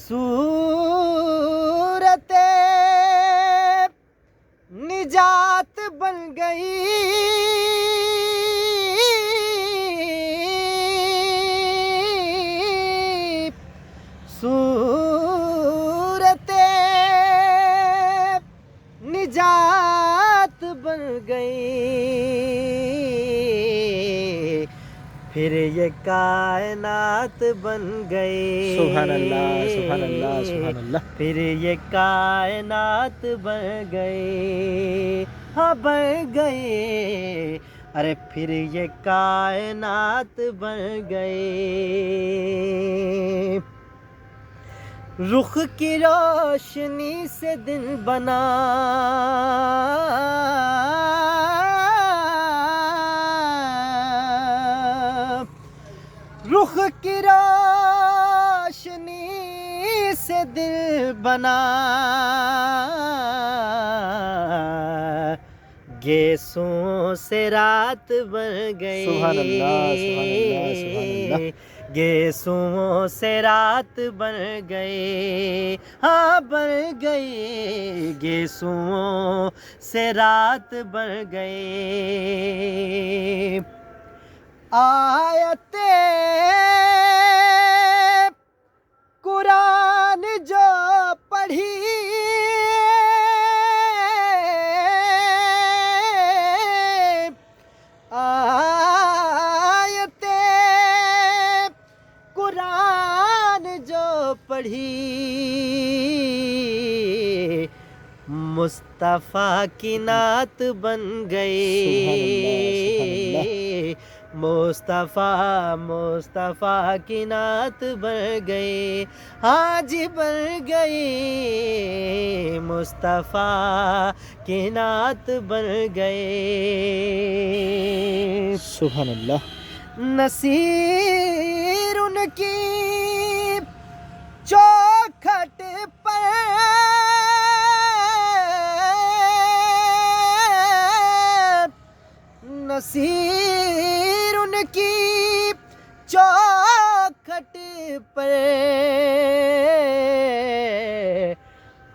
صورت نجات بن گئی، صورت نجات بن گئی، پھر یہ کائنات بن گئی۔ سبحان اللہ، سبحان اللہ، سبحان اللہ۔ پھر یہ کائنات بن گئی، ہاں بن گئی، ارے پھر یہ کائنات بن گئی۔ رخ کی روشنی سے دن بنا، رخ کی روشنی سے دل بنا، گیسوں سے رات بن گئی۔ سبحان اللہ، سبحان اللہ، سبحان اللہ۔ گیسوں سے رات بن گئی، ہاں بن گئی، گیسوں سے رات بن گئی۔ آیت قرآن جو پڑھی، آیت قرآن جو پڑھی، مصطفیٰ کی نعت بن گئی۔ مصطفیٰ مصطفیٰ کی نعت بن گئی، ہاں جی بن گئی، مصطفیٰ کی نعت بن گئی۔ سبحان اللہ۔ نصیر ان کی چوکھٹ پر، نصیر ان کی چوکھٹ پر،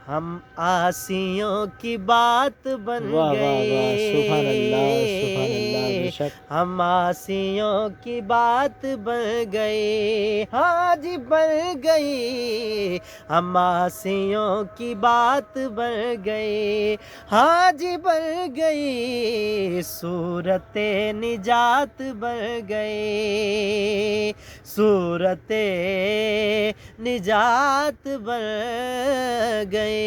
ہم عاصیوں کی بات بن واہ واہ واہ، گئی۔ سبحان اللہ، سبحان اللہ، بے شک۔ ہم عاصیوں کی بات بن گئی، ہاں جی بن گئی، ہم عاصیوں کی بات بن گئی، ہاں جی بن گئی، صورت نجات بن گئی، صورت نجات بن گئی۔